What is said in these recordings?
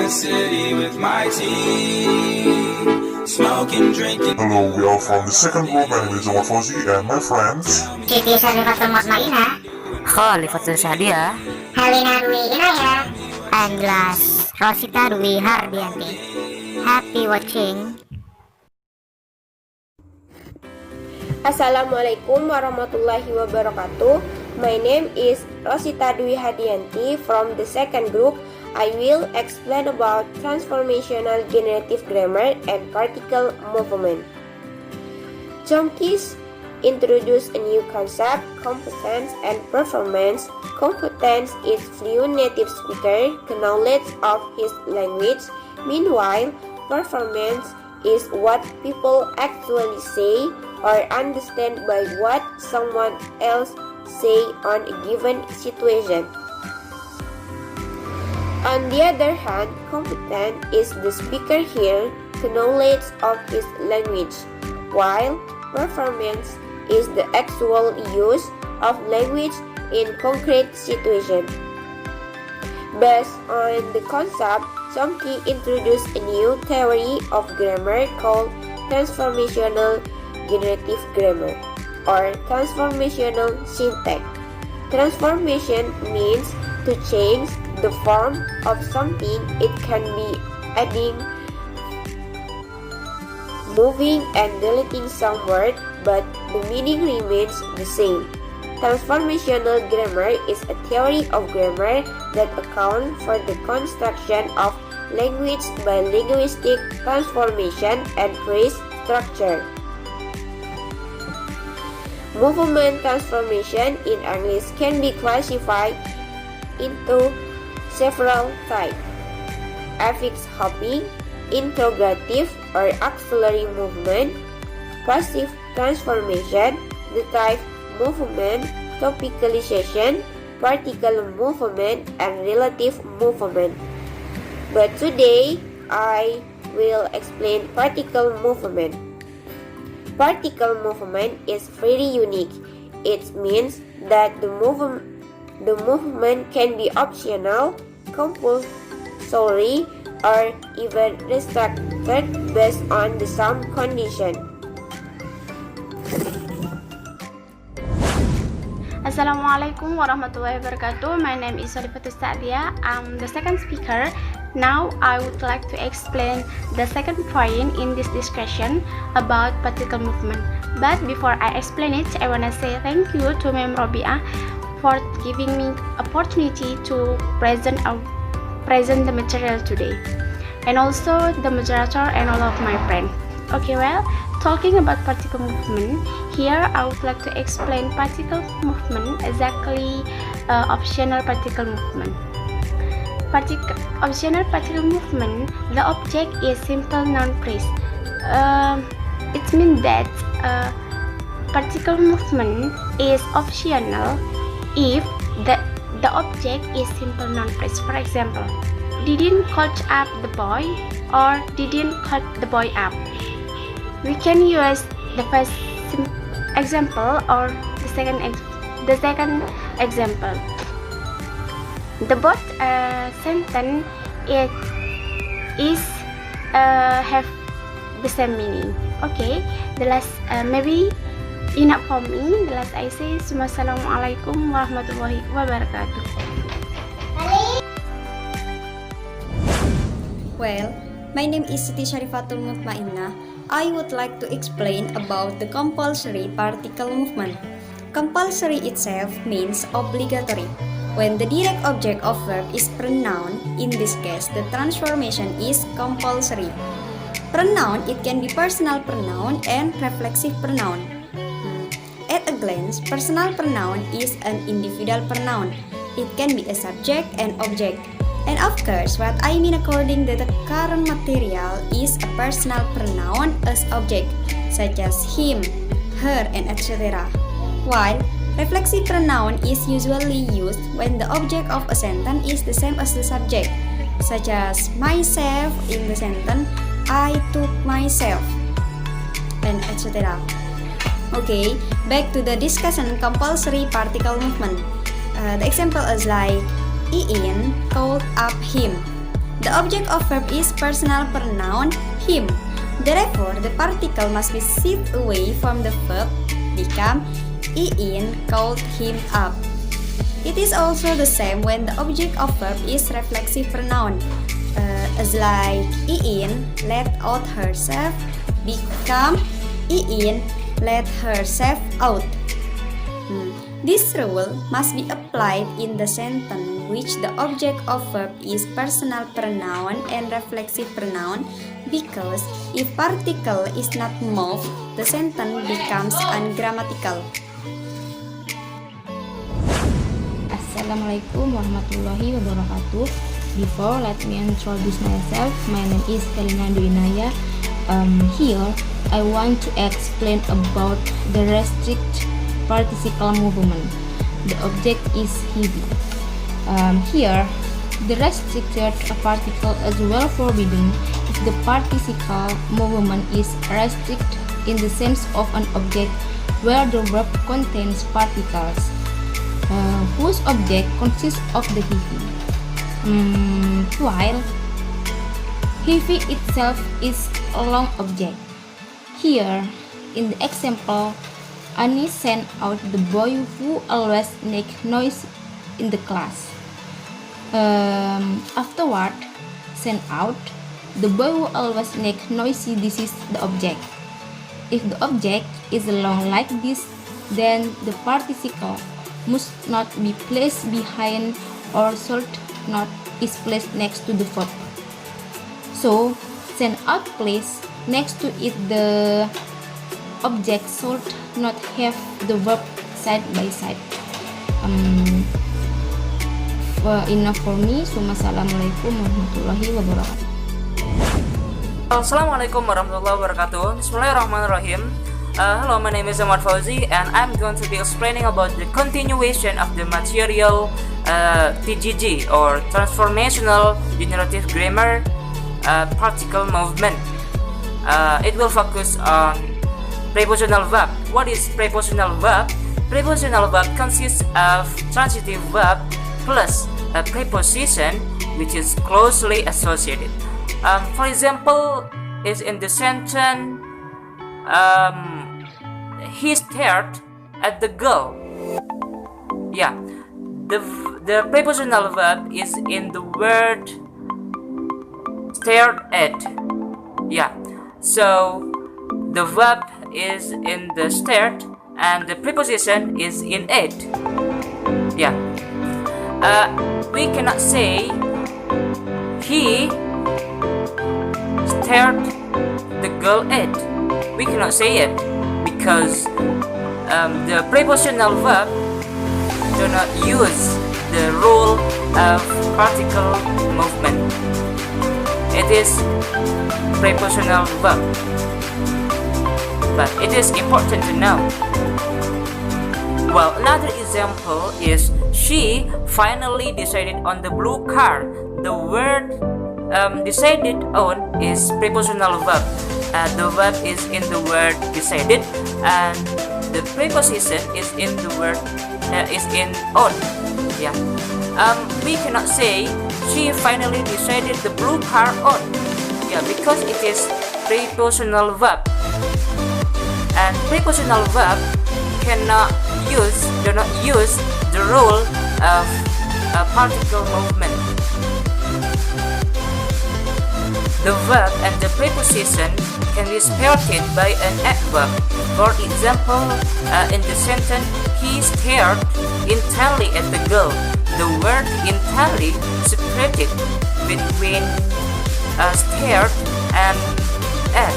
the city with my tea, smoking, drinking. Hello, we are from the second group. My name is Ach Fauzi and my friends Siti, Syarifatul, Mutmainnah, Kholifatus Sa'diyah, Helina Dwi Inayah, and last, Rosita Dwi Hardianti. Happy watching. Assalamualaikum warahmatullahi wabarakatuh. My name is Rosita Dwi Hardianti from the second group. I will explain about transformational generative grammar and particle movement. Chomsky introduced a new concept, competence and performance. Competence is fluent native speaker, knowledge of his language. Meanwhile, performance is what people actually say or understand by what someone else say on a given situation. On the other hand, competent is the speaker here to knowledge of his language, while performance is the actual use of language in concrete situation. Based on the concept, Chomsky introduced a new theory of grammar called Transformational Generative Grammar or Transformational Syntax. Transformation means to change the form of something. It can be adding, moving and deleting some word, but the meaning remains the same. Transformational grammar is a theory of grammar that accounts for the construction of language by linguistic transformation and phrase structure. Movement transformation in English can be classified into several types: affix hopping, integrative or auxiliary movement, passive transformation, the type movement, topicalization, particle movement, and relative movement. But today, I will explain particle movement. Particle movement is very unique. It means that the movement can be optional, compulsory, or even restricted based on the some condition. Assalamualaikum warahmatullahi wabarakatuh. My name is Syarifatul Sa'diyah. I'm the second speaker. Now I would like to explain the second point in this discussion about particle movement. But before I explain it, I want to say thank you to Ma'am Rabi'ah for giving me opportunity to present the material today, and also the moderator and all of my friends. Okay, well, talking about particle movement, here I would like to explain particle movement, exactly optional particle movement. Optional particle movement, the object is simple noun phrase. It means that particle movement is optional if the object is simple noun phrase. For example, didn't catch up the boy or didn't cut the boy up. We can use the first example or the second example. The both sentence have the same meaning. Okay, the last maybe enough for me. The last I say, Assalamualaikum warahmatullahi wabarakatuh. Well, my name is Siti Syarifatul Mutmainnah. I would like to explain about the compulsory particle movement. Compulsory itself means obligatory. When the direct object of verb is pronoun, in this case, the transformation is compulsory. Pronoun, it can be personal pronoun and reflexive pronoun. At a glance, personal pronoun is an individual pronoun. It can be a subject and object. And of course, what I mean according to the current material is a personal pronoun as object, such as him, her, and etc. While reflexive pronoun is usually used when the object of a sentence is the same as the subject, such as myself in the sentence I took myself, and etc. Okay, back to the discussion compulsory particle movement. The example is like Iin called up him. The object of verb is personal pronoun him. Therefore, the particle must be shifted away from the verb, become Iin called him up. It is also the same when the object of verb is reflexive pronoun, as like Iin let out herself, become Iin let herself out. This rule must be applied in the sentence which the object of verb is personal pronoun and reflexive pronoun, because if particle is not moved, the sentence becomes ungrammatical. Assalamualaikum warahmatullahi wabarakatuh. Before, let me introduce myself. My name is Helina Dwi Inayah. Here, I want to explain about the restrict participle movement. The object is he. Here, the restricted particle is well forbidden if the participle movement is restricted in the sense of an object where the verb contains particles, whose object consists of the he. While he itself is a long object. Here, in the example, Annie sent out the boy who always make noise in the class. Afterward, sent out the boy who always make noisy. This is the object. If the object is long like this, then the participle must not be placed behind or should not is placed next to the verb. So, send out place next to it. The object should not have the verb side by side. Enough for me. Assalamualaikum warahmatullahi wabarakatuh. Assalamualaikum warahmatullahi wabarakatuh. Bismillahirrahmanirrahim. Hello, my name is Ach Fauzi, and I'm going to be explaining about the continuation of the material TGG, or Transformational Generative Grammar Particle Movement. It will focus on prepositional verb. What is prepositional verb? Prepositional verb consists of transitive verb plus a preposition which is closely associated. For example, is in the sentence, he stared at the girl. Yeah, the prepositional verb is in the word stared at. Yeah, so the verb is in the stared and the preposition is in it. Yeah, we cannot say he stared the girl at. We cannot say it because the prepositional verb do not use the rule of particle movement. It is prepositional verb, but it is important to know. Well, another example is she finally decided on the blue car. The word decided on is prepositional verb. The verb is in the word decided, and the preposition is in the word is in on. Yeah. We cannot say she finally decided the blue car on. Yeah, because it is prepositional verb, and prepositional verb do not use the rule of particle movement. The verb and the preposition can be separated by an adverb. For example, in the sentence, he stared intently at the girl. The word intently separated between stared and at,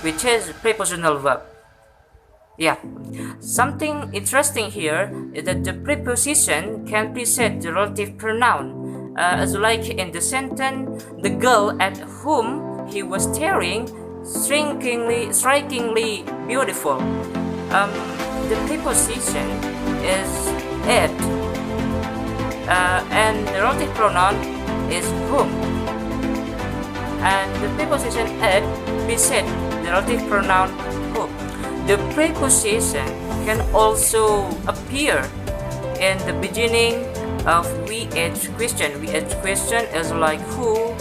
which is prepositional verb. Yeah, something interesting here is that the preposition can precede the relative pronoun. As like in the sentence, the girl at whom he was staring, strikingly beautiful. The preposition is at, and the relative pronoun is whom, and the preposition at precedes the relative pronoun whom. The preposition can also appear in the beginning of which question. Which question is like who,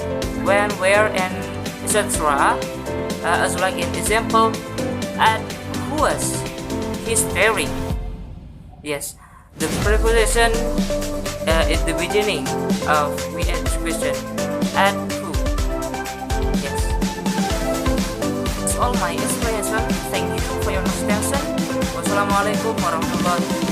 when, where, and etc. As like in example, at whose, his very. Yes, the preposition is the beginning of which question. At who. Yes. That's all my explanation. Thank you for your attention. Wassalamualaikum warahmatullahi wabarakatuh.